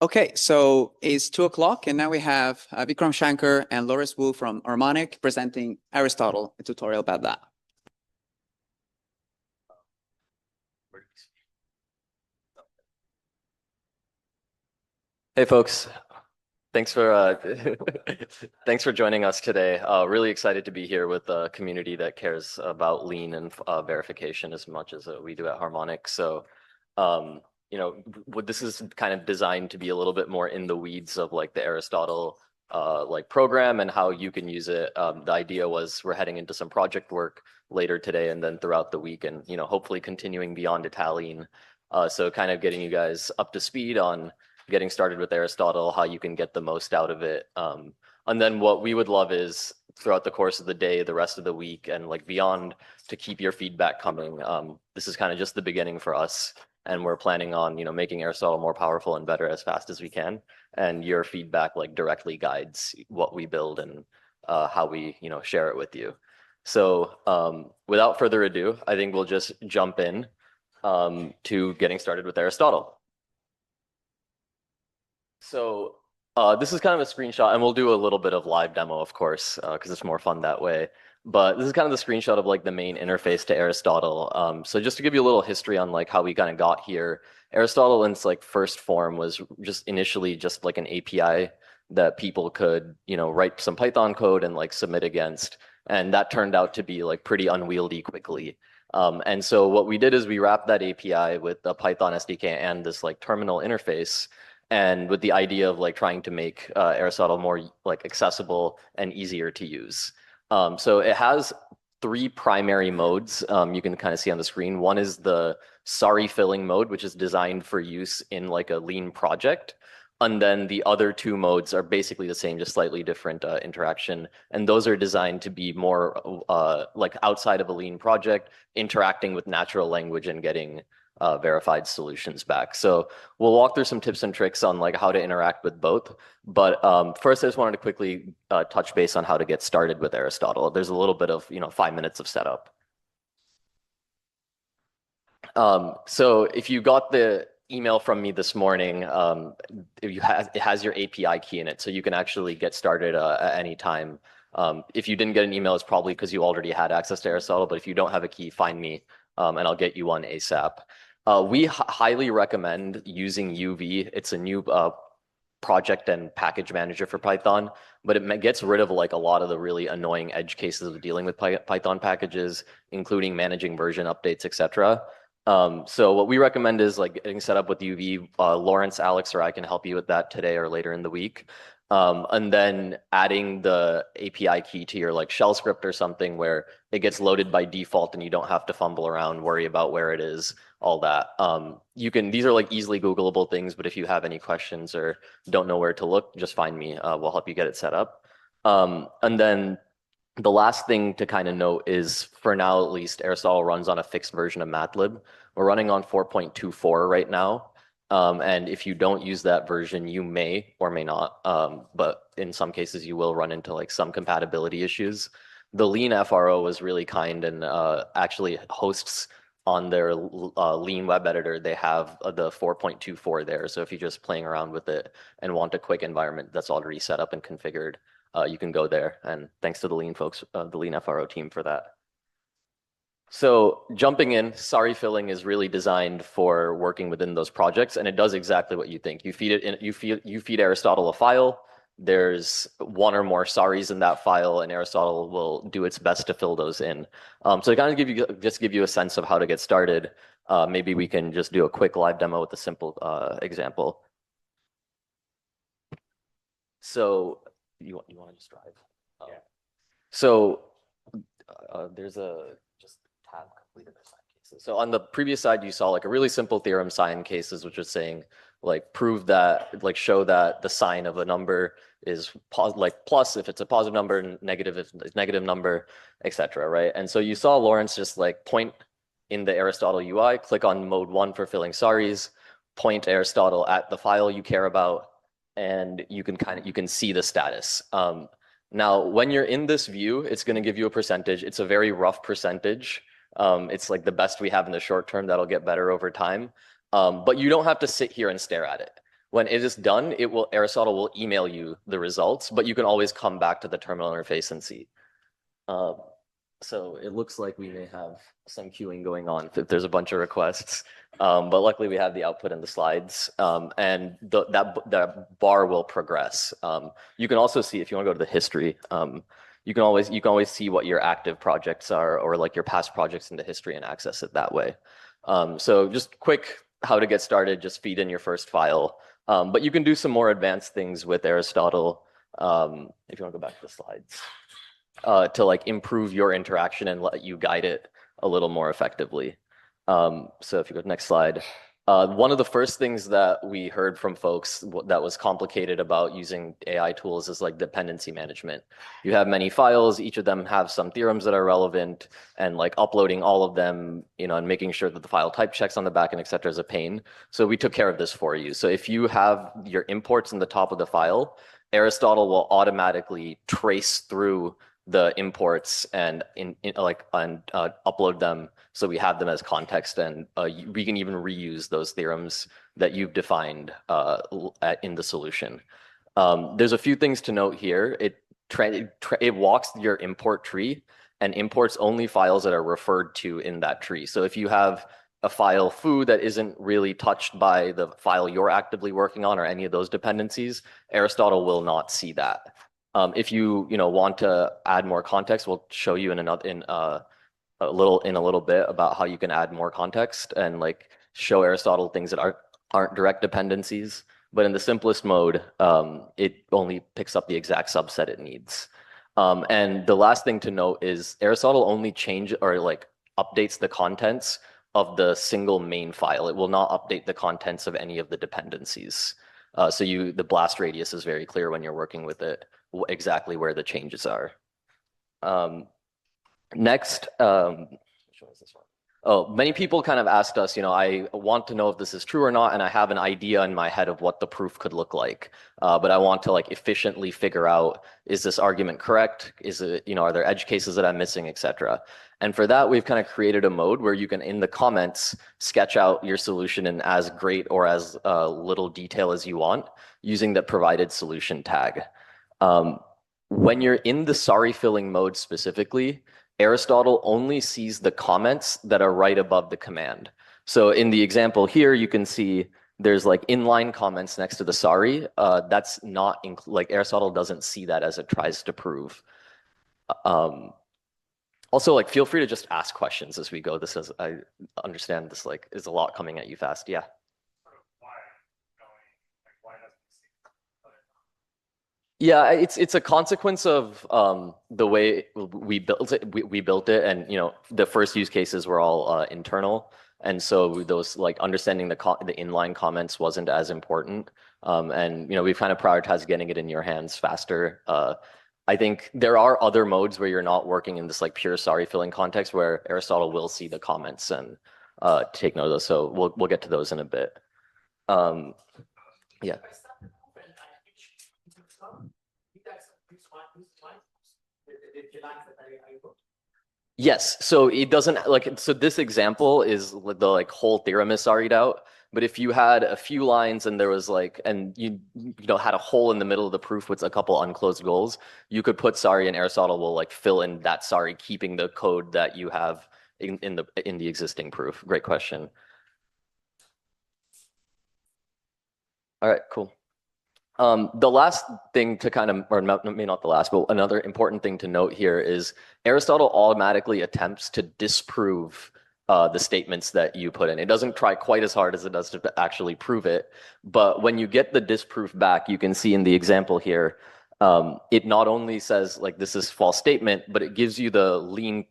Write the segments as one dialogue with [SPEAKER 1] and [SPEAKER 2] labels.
[SPEAKER 1] Okay, so it's 2 o'clock, and now we have Vikram Shanker and Loris Wu from Harmonic presenting Aristotle, a tutorial about that.
[SPEAKER 2] Hey folks, thanks for thanks for joining us today. Really excited to be here with a community that cares about lean and verification as much as we do at Harmonic. So, this is kind of designed to be a little bit more in the weeds of like the Aristotle program and how you can use it. The idea was we're heading into some project work later today and then throughout the week, and hopefully continuing beyond Italian. So kind of getting you guys up to speed on getting started with Aristotle, how you can get the most out of it. And then what we would love is throughout the course of the day, the rest of the week, and like beyond, to keep your feedback coming. This is kind of just the beginning for us, and we're planning on making Aristotle more powerful and better as fast as we can. And your feedback like directly guides what we build and how we share it with you. So without further ado, I think we'll just jump in to getting started with Aristotle. So this is kind of a screenshot, and we'll do a little bit of live demo, of course, because it's more fun that way. But this is kind of the screenshot of like the main interface to Aristotle. So just to give you a little history on like how we kind of got here, Aristotle in its like first form was just initially just like an API that people could write some Python code and like submit against, and that turned out to be like pretty unwieldy quickly. And so what we did is we wrapped that API with the Python SDK and this like terminal interface, and with the idea of like trying to make Aristotle more like accessible and easier to use. So it has three primary modes you can kind of see on the screen. One is the sorry filling mode, which is designed for use in like a lean project. And then the other two modes are basically the same, just slightly different interaction. And those are designed to be more like outside of a lean project, interacting with natural language and getting verified solutions back. So we'll walk through some tips and tricks on like how to interact with both. But first, I just wanted to quickly touch base on how to get started with Aristotle. There's a little bit of 5 minutes of setup. So if you got the email from me this morning, it has your API key in it, so you can actually get started at any time. If you didn't get an email, it's probably because you already had access to Aristotle, but if you don't have a key, find me and I'll get you one ASAP. We highly recommend using UV. It's a new project and package manager for Python, but it gets rid of like a lot of the really annoying edge cases of dealing with Python packages, including managing version updates, etc. So what we recommend is like getting set up with UV. Lawrence, Alex, or I can help you with that today or later in the week. And then adding the API key to your like shell script or something where it gets loaded by default and you don't have to fumble around, worry about where it is, all that. These are like easily Googleable things, but if you have any questions or don't know where to look, just find me. We'll help you get it set up. And then the last thing to kind of note is, for now at least, Aristotle runs on a fixed version of MATLib. We're running on 4.24 right now. And if you don't use that version, you may or may not, but in some cases you will run into like some compatibility issues. The Lean FRO was really kind and actually hosts on their Lean web editor. They have the 4.24 there. So if you're just playing around with it and want a quick environment that's already set up and configured, you can go there. And thanks to the Lean folks, the Lean FRO team for that. So jumping in, sorry filling is really designed for working within those projects, and it does exactly what you think. You feed it in, you feed Aristotle a file. There's one or more sorries in that file, and Aristotle will do its best to fill those in. So to kind of give you a sense of how to get started, maybe we can just do a quick live demo with a simple example. So you want to just drive? Yeah. So there's a just tab completed by sign cases. So on the previous side, you saw like a really simple theorem sign cases, which is saying like prove that, like show that the sign of a number is plus if it's a positive number, and negative if it's a negative number, etc. Right? And so you saw Lawrence just like point in the Aristotle UI, click on mode 1 for filling sorries, point Aristotle at the file you care about, and you can see the status. Now, when you're in this view, it's going to give you a percentage. It's a very rough percentage. It's like the best we have in the short term. That'll get better over time. But you don't have to sit here and stare at it. When it is done, Aristotle will email you the results, but you can always come back to the terminal interface and see. So it looks like we may have some queuing going on if there's a bunch of requests. But luckily we have the output and the slides, and that bar will progress. You can also see, if you want to go to the history, you can always see what your active projects are, or like your past projects in the history, and access it that way. So just quick how to get started, just feed in your first file. But you can do some more advanced things with Aristotle. If you want to go back to the slides, to like improve your interaction and let you guide it a little more effectively. So if you go to the next slide. One of the first things that we heard from folks that was complicated about using AI tools is like dependency management. You have many files, each of them have some theorems that are relevant, and like uploading all of them, and making sure that the file type checks on the back end, et cetera, is a pain. So we took care of this for you. So if you have your imports in the top of the file, Aristotle will automatically trace through the imports and upload them, so we have them as context, and we can even reuse those theorems that you've defined in the solution. There's a few things to note here. It walks your import tree and imports only files that are referred to in that tree. So if you have a file foo that isn't really touched by the file you're actively working on or any of those dependencies, Aristotle will not see that. If you want to add more context, we'll show you in a little bit about how you can add more context and like show Aristotle things that aren't direct dependencies. But in the simplest mode, it only picks up the exact subset it needs. And the last thing to note is Aristotle only updates the contents of the single main file. It will not update the contents of any of the dependencies. So the blast radius is very clear when you're working with it, exactly where the changes are. Next, which one is this one? Oh, many people kind of asked us, I want to know if this is true or not, and I have an idea in my head of what the proof could look like, but I want to like efficiently figure out, is this argument correct? Is it, are there edge cases that I'm missing, etc. And for that, we've kind of created a mode where you can, in the comments, sketch out your solution in as great or as little detail as you want using the provided solution tag. When you're in the sorry filling mode specifically, Aristotle only sees the comments that are right above the command. So in the example here, you can see there's like inline comments next to the sorry. That's not like Aristotle doesn't see that as it tries to prove. Also, like, feel free to just ask questions as we go. I understand this like is a lot coming at you fast. Yeah. Yeah, it's a consequence of the way we built it. We built it, and the first use cases were all internal, and so those like understanding the inline comments wasn't as important. And we've kind of prioritized getting it in your hands faster. I think there are other modes where you're not working in this like pure sorry filling context where Aristotle will see the comments and take note of those. So we'll get to those in a bit. Yeah. Yes, so it doesn't like, so this example is the like whole theorem is sorried out, but if you had a few lines and there was like, and you had a hole in the middle of the proof with a couple unclosed goals, you could put sorry and Aristotle will like fill in that sorry, keeping the code that you have in the existing proof. Great question. All right, cool. The last thing to kind of, or maybe not the last, but another important thing to note here is Aristotle automatically attempts to disprove the statements that you put in. It doesn't try quite as hard as it does to actually prove it, but when you get the disproof back, you can see in the example here, it not only says like this is false statement, but it gives you the lean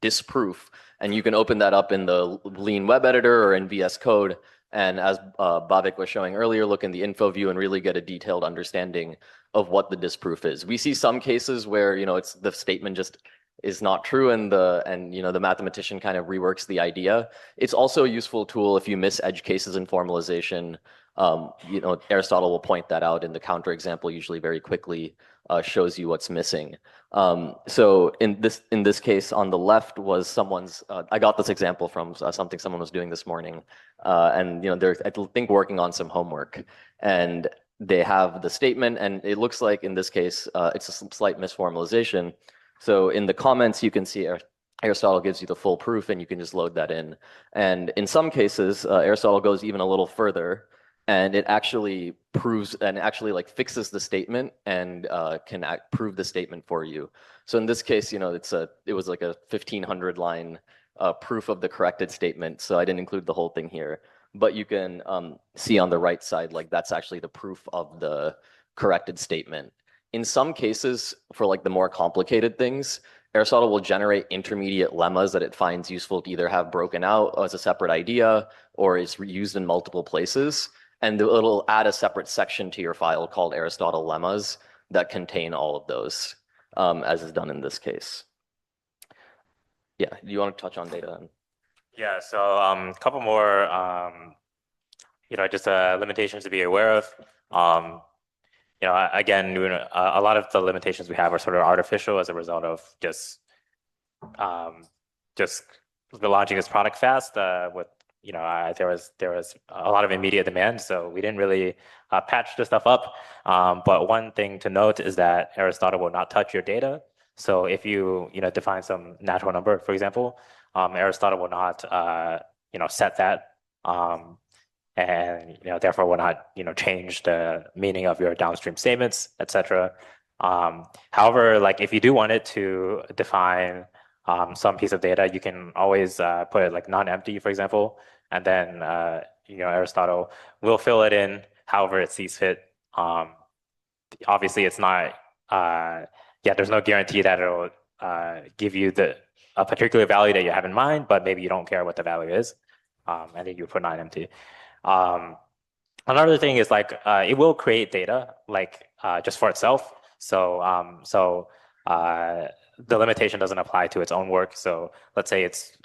[SPEAKER 2] disproof, and you can open that up in the lean web editor or in VS Code. And as Bhavik was showing earlier, look in the info view and really get a detailed understanding of what the disproof is. We see some cases where it's the statement just is not true, and the mathematician kind of reworks the idea. It's also a useful tool if you miss edge cases in formalization. Aristotle will point that out in the counterexample usually very quickly. shows you what's missing. So in this case, on the left was someone's. I got this example from something someone was doing this morning, and they're I think working on some homework, and they have the statement, and it looks like in this case it's a slight misformalization. So in the comments, you can see Aristotle gives you the full proof, and you can just load that in. And in some cases, Aristotle goes even a little further, and it actually proves and actually like fixes the statement and can prove the statement for you. So in this case, it was like a 1,500 line proof of the corrected statement. So I didn't include the whole thing here, but you can see on the right side, like that's actually the proof of the corrected statement. In some cases, for like the more complicated things, Aristotle will generate intermediate lemmas that it finds useful to either have broken out as a separate idea or is reused in multiple places. And it'll add a separate section to your file called Aristotle lemmas that contain all of those, as is done in this case. Yeah, do you want to touch on data?
[SPEAKER 3] Yeah, so a couple more, just limitations to be aware of. Again, a lot of the limitations we have are sort of artificial as a result of just launching this product fast. With there was a lot of immediate demand, so we didn't really patch this stuff up. But one thing to note is that Aristotle will not touch your data. So if you define some natural number, for example, Aristotle will not set that. And therefore will not change the meaning of your downstream statements, etc. However, like if you do want it to define some piece of data, you can always put it like non-empty, for example, and then Aristotle will fill it in however it sees fit. Obviously, it's not. There's no guarantee that it'll give you a particular value that you have in mind, but maybe you don't care what the value is, and then you put non-empty. Another thing is like it will create data like just for itself. So the limitation doesn't apply to its own work. So let's say it's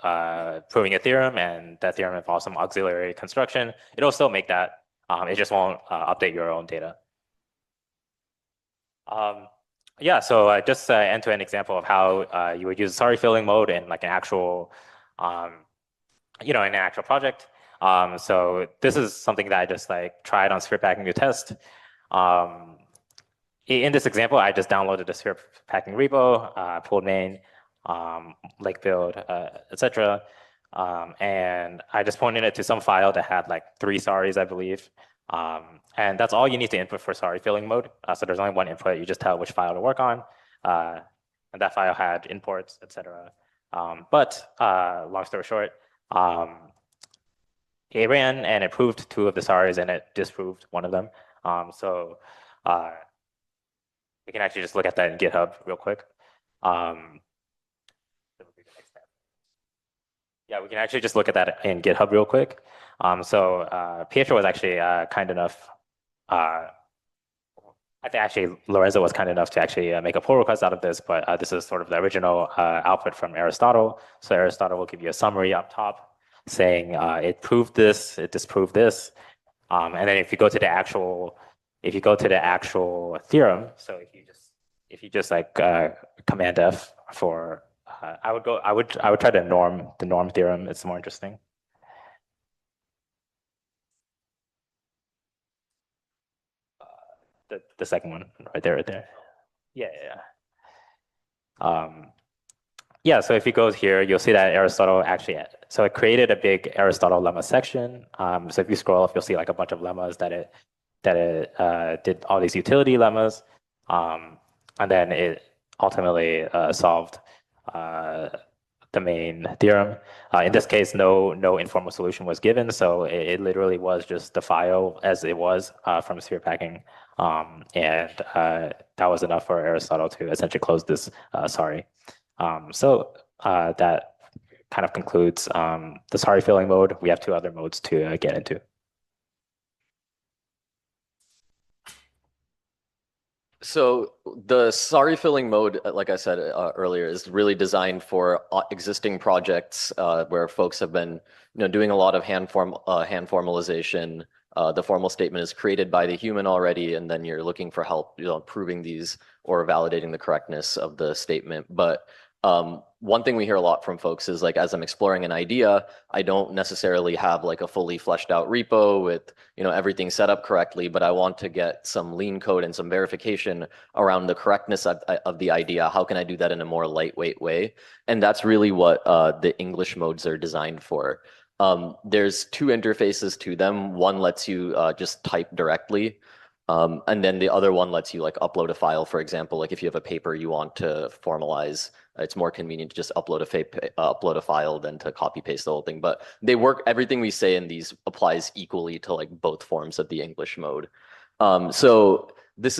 [SPEAKER 3] proving a theorem and that theorem involves some auxiliary construction. It'll still make that. It just won't update your own data. So just end-to-end example of how you would use sorry filling mode in like an actual, in an actual project. So this is something that I just like tried on script packing to test. In this example, I just downloaded the script packing repo, pulled main, lake build, etc. And I just pointed it to some file that had like 3 sorries, I believe. And that's all you need to input for sorry filling mode. So there's only one input. You just tell which file to work on. And that file had imports, etc. But long story short, it ran and it proved 2 of the sorries and it disproved 1 of them. So we can actually just look at that in GitHub real quick. We can actually just look at that in GitHub real quick. So Pietro was actually kind enough. I think actually Lorenzo was kind enough to actually make a pull request out of this, but this is sort of the original output from Aristotle. So Aristotle will give you a summary up top saying it proved this, it disproved this, and then if you go to the actual theorem, so if you just like Command F for I would try the norm theorem. It's more interesting. The second one right there. So if you go here, you'll see that Aristotle actually, so it created a big Aristotle lemma section. So if you scroll up, you'll see like a bunch of lemmas that it did all these utility lemmas. And then it ultimately solved the main theorem. In this case, no informal solution was given. So it literally was just the file as it was from sphere packing. And that was enough for Aristotle to essentially close this sorry. So that kind of concludes the sorry filling mode. We have 2 other modes to get into.
[SPEAKER 2] So the sorry filling mode, like I said earlier, is really designed for existing projects where folks have been doing a lot of hand formalization the formal statement is created by the human already, and then you're looking for help, proving these or validating the correctness of the statement. But one thing we hear a lot from folks is like, as I'm exploring an idea, I don't necessarily have like a fully fleshed out repo with, everything set up correctly, but I want to get some lean code and some verification around the correctness of the idea. How can I do that in a more lightweight way? And that's really what the English modes are designed for. There's two interfaces to them. One lets you just type directly. And then the other one lets you like upload a file, for example, like if you have a paper you want to formalize, it's more convenient to just upload a file than to copy paste the whole thing. But they work, everything we say in these applies equally to like both forms of the English mode. So this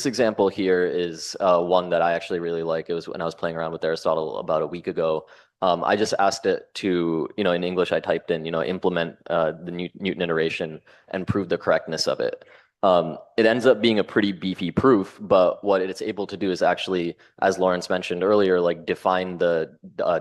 [SPEAKER 2] example here is one that I actually really like. It was when I was playing around with Aristotle about a week ago. I just asked it to, in English, I typed in, implement the Newton iteration and prove the correctness of it. It ends up being a pretty beefy proof, but what it's able to do is actually, as Lawrence mentioned earlier, like define the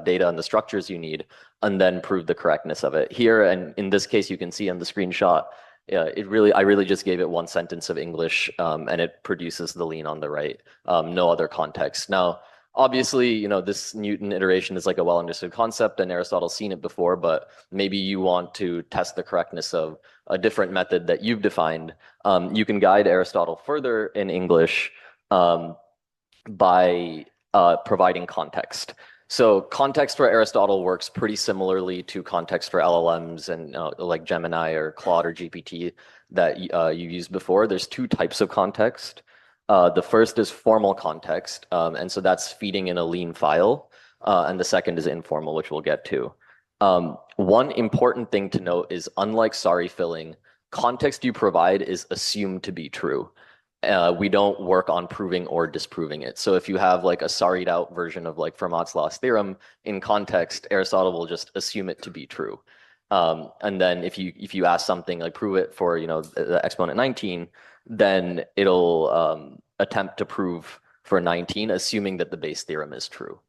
[SPEAKER 2] data and the structures you need, and then prove the correctness of it. Here, and in this case, you can see on the screenshot, I really just gave it one sentence of English, and it produces the lean on the right, no other context. Now, obviously, this Newton iteration is like a well-understood concept, and Aristotle's seen it before, but maybe you want to test the correctness of a different method that you've defined. You can guide Aristotle further in English by providing context. So context for Aristotle works pretty similarly to context for LLMs and like Gemini or Claude or GPT that you used before. There's two types of context. The first is formal context, and so that's feeding in a lean file. And the second is informal, which we'll get to. One important thing to note is, unlike sorry filling, context you provide is assumed to be true. We don't work on proving or disproving it. So if you have like a sorried out version of like Fermat's last theorem in context, Aristotle will just assume it to be true. And then if you ask something like prove it for the exponent 19, then it'll attempt to prove for 19, assuming that the base theorem is true.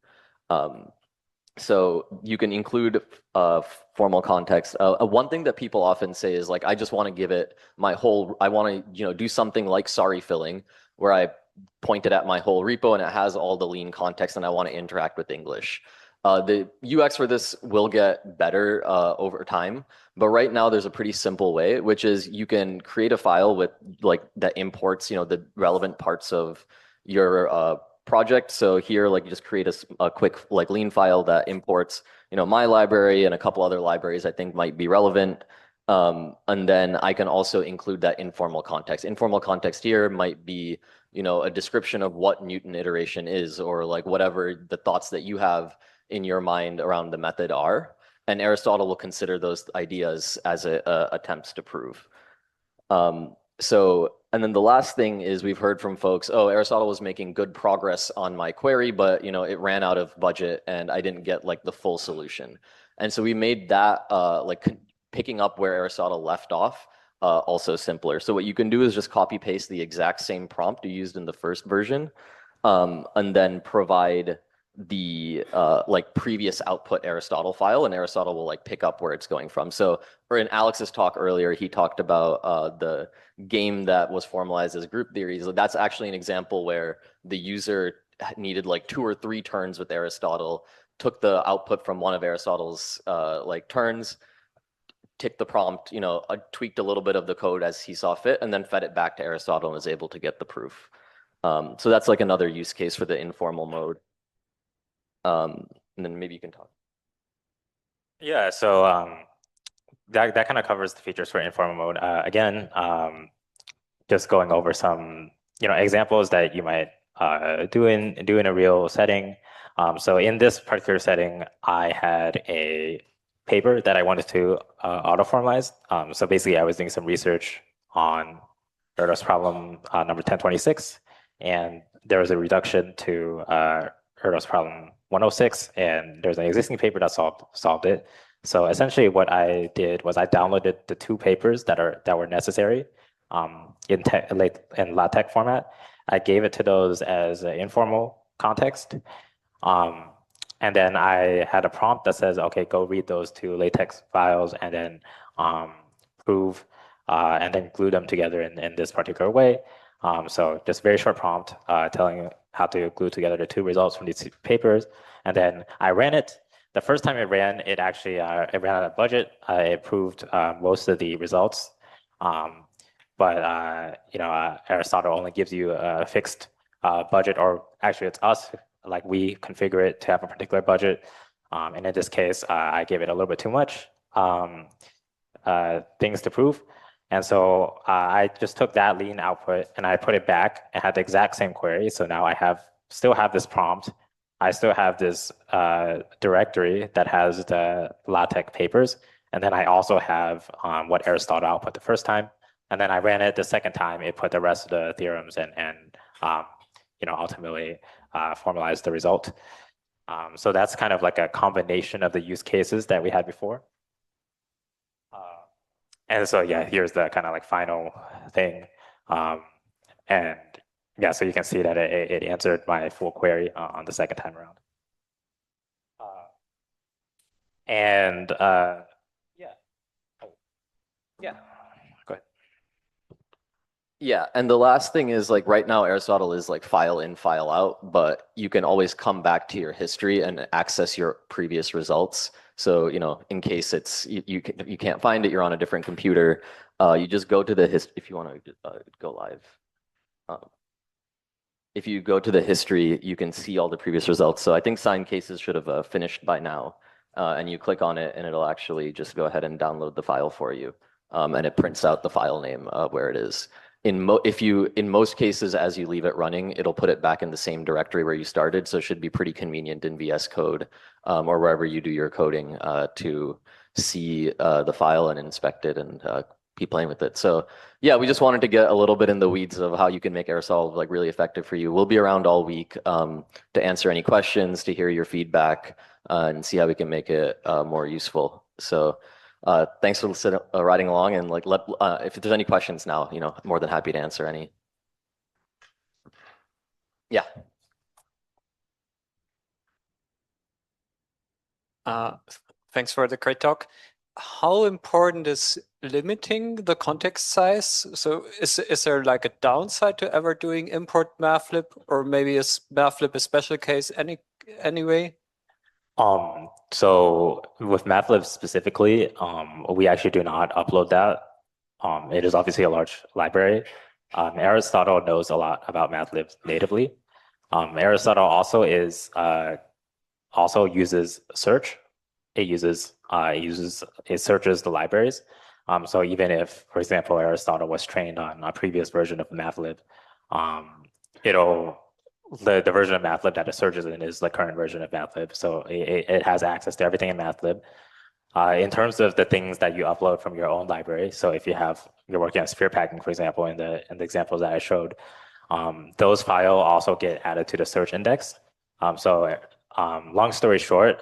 [SPEAKER 2] So you can include formal context. One thing that people often say is like, I just want to give it my whole, I want to do something like sorry filling, where I point it at my whole repo and it has all the lean context and I want to interact with English. The UX for this will get better over time, but right now there's a pretty simple way, which is you can create a file with like that imports the relevant parts of your project. So here, like, you just create a quick like lean file that imports my library and a couple other libraries I think might be relevant. And then I can also include that informal context. Informal context here might be a description of what Newton iteration is, or like whatever the thoughts that you have in your mind around the method are. And Aristotle will consider those ideas as attempts to prove. And then the last thing is, we've heard from folks, oh, Aristotle was making good progress on my query, but it ran out of budget and I didn't get like the full solution. And so we made that picking up where Aristotle left off also simpler. So what you can do is just copy paste the exact same prompt you used in the first version, and then provide the previous output Aristotle file, and Aristotle will like pick up where it's going from. So or in Alex's talk earlier, he talked about the game that was formalized as group theories. That's actually an example where the user needed like 2 or 3 turns with Aristotle, took the output from one of Aristotle's turns, ticked the prompt, tweaked a little bit of the code as he saw fit, and then fed it back to Aristotle and was able to get the proof. So that's like another use case for the informal mode. And then maybe you can talk.
[SPEAKER 3] Yeah, so that kind of covers the features for informal mode. Again, just going over some examples that you might do in a real setting. So in this particular setting, I had a paper that I wanted to auto-formalize. So basically, I was doing some research on Erdos problem number 1026, and there was a reduction to Erdos problem 106, and there's an existing paper that solved it. So essentially, what I did was I downloaded the 2 papers that were necessary in LaTeX format. I gave it to those as an informal context. And then I had a prompt that says, okay, go read those 2 LaTeX files and then prove and then glue them together in this particular way. So just very short prompt telling you how to glue together the two results from these papers. And then I ran it. The first time it ran, it actually it ran out of budget. It proved most of the results. But Aristotle only gives you a fixed budget, or actually it's us, like we configure it to have a particular budget. And in this case, I gave it a little bit too much things to prove. And so I just took that lean output and I put it back and had the exact same query. So now I still have this prompt. I still have this directory that has the LaTeX papers. And then I also have what Aristotle output the first time. And then I ran it the second time. It put the rest of the theorems and ultimately formalized the result. So that's kind of like a combination of the use cases that we had before. And so, yeah, here's the kind of like final thing. And yeah, so you can see that it answered my full query on the second time around. Yeah. Yeah. Go ahead.
[SPEAKER 2] Yeah, and the last thing is like right now Aristotle is like file in, file out, but you can always come back to your history and access your previous results. So, in case you can't find it, you're on a different computer, you just go to the if you want to go live. If you go to the history, you can see all the previous results. So I think signed cases should have finished by now. And you click on it and it'll actually just go ahead and download the file for you. And it prints out the file name where it is. In most cases, as you leave it running, it'll put it back in the same directory where you started. So it should be pretty convenient in VS Code or wherever you do your coding to see the file and inspect it and be playing with it. So yeah, we just wanted to get a little bit in the weeds of how you can make Aristotle like really effective for you. We'll be around all week to answer any questions, to hear your feedback, and see how we can make it more useful. So thanks for riding along, and if there's any questions now, more than happy to answer any. Yeah.
[SPEAKER 4] Thanks for the great talk. How important is limiting the context size? So is there like a downside to ever doing import mathlib, or maybe is mathlib a special case anyway?
[SPEAKER 3] So with mathlib specifically, we actually do not upload that. It is obviously a large library. Aristotle knows a lot about mathlib natively. Aristotle also uses search. It searches the libraries. So even if, for example, Aristotle was trained on a previous version of mathlib, the version of mathlib that it searches in is the current version of mathlib. So it has access to everything in mathlib. In terms of the things that you upload from your own library, so if you're working on sphere packing, for example, in the examples that I showed, those files also get added to the search index. Long story short,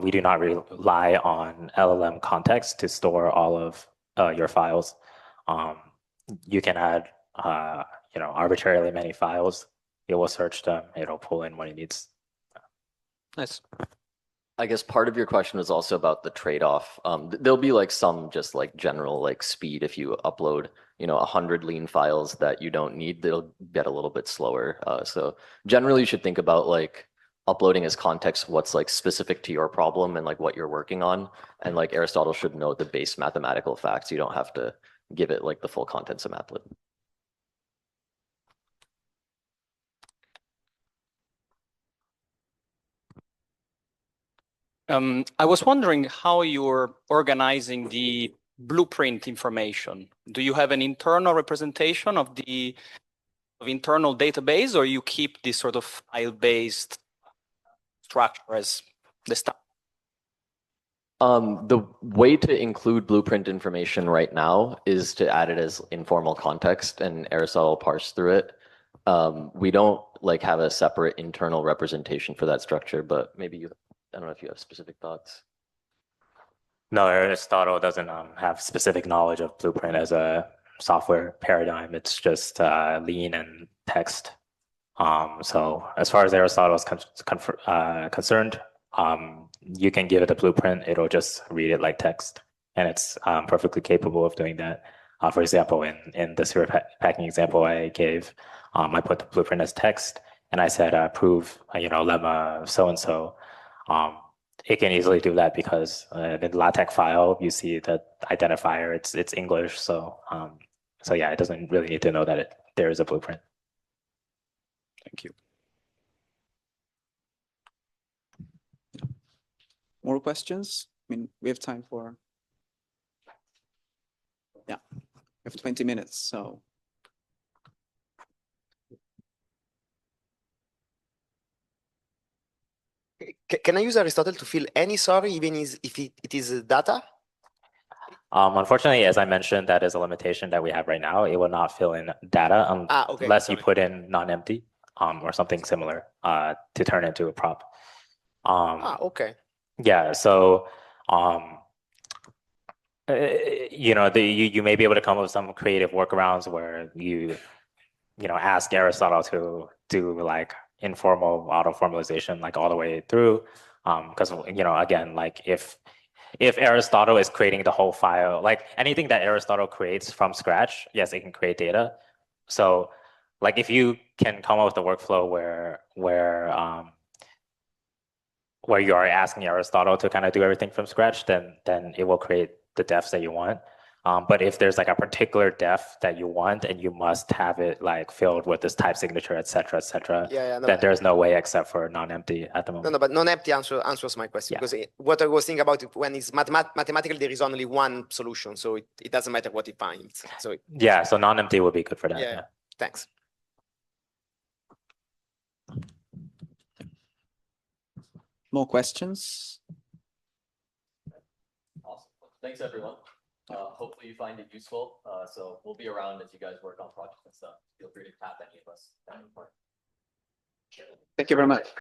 [SPEAKER 3] we do not rely on LLM context to store all of your files. You can add, arbitrarily many files. It will search them. It'll pull in what it needs.
[SPEAKER 4] Nice.
[SPEAKER 2] I guess part of your question was also about the trade-off. There'll be like some just like general like speed. If you upload 100 lean files that you don't need, they'll get a little bit slower. So generally you should think about like uploading as context what's like specific to your problem and like what you're working on. And like Aristotle should know the base mathematical facts. You don't have to give it like the full contents of mathlib.
[SPEAKER 4] I was wondering how you're organizing the blueprint information. Do you have an internal representation of the internal database, or you keep this sort of file-based structure as the stuff?
[SPEAKER 2] The way to include blueprint information right now is to add it as informal context, and Aristotle parse through it. We don't like have a separate internal representation for that structure, but maybe I don't know if you have specific thoughts.
[SPEAKER 3] No, Aristotle doesn't have specific knowledge of blueprint as a software paradigm. It's just lean and text. So as far as Aristotle is concerned, you can give it a blueprint. It'll just read it like text, and it's perfectly capable of doing that. For example, in the cereal packing example I gave, I put the blueprint as text, and I said prove lemma so and so. It can easily do that because in the LaTeX file you see the identifier. It's English, so yeah, it doesn't really need to know that there is a blueprint.
[SPEAKER 4] Thank you.
[SPEAKER 1] More questions? I mean, we have time for. Yeah, we have 20 minutes, so.
[SPEAKER 5] Can I use Aristotle to fill any sorry, even if it is data?
[SPEAKER 3] Unfortunately, as I mentioned, that is a limitation that we have right now. It will not fill in data
[SPEAKER 5] Okay,
[SPEAKER 3] unless you
[SPEAKER 5] sorry.
[SPEAKER 3] put in non-empty or something similar to turn into a prop.
[SPEAKER 5] Okay.
[SPEAKER 3] Yeah, so you may be able to come up with some creative workarounds where you ask Aristotle to do like informal auto formalization like all the way through. Because again, like if Aristotle is creating the whole file, like anything that Aristotle creates from scratch, yes, it can create data. So like if you can come up with a workflow where you are asking Aristotle to kind of do everything from scratch, then it will create the defs that you want. But if there's like a particular def that you want and you must have it like filled with this type signature, et cetera, then there's no way except for non-empty at the moment.
[SPEAKER 5] No, but non-empty answers my question,
[SPEAKER 3] Yeah.
[SPEAKER 5] because what I was thinking about it, when it's mathematically, there is only one solution, so it doesn't matter what it finds. So
[SPEAKER 3] Yeah, so non-empty would be good for that.
[SPEAKER 5] yeah.
[SPEAKER 3] Yeah.
[SPEAKER 5] Thanks.
[SPEAKER 1] More questions?
[SPEAKER 2] Awesome. Thanks, everyone. Hopefully you find it useful. So we'll be around as you guys work on projects and stuff. Feel free to tap any of us at any point.
[SPEAKER 1] Thank you very much.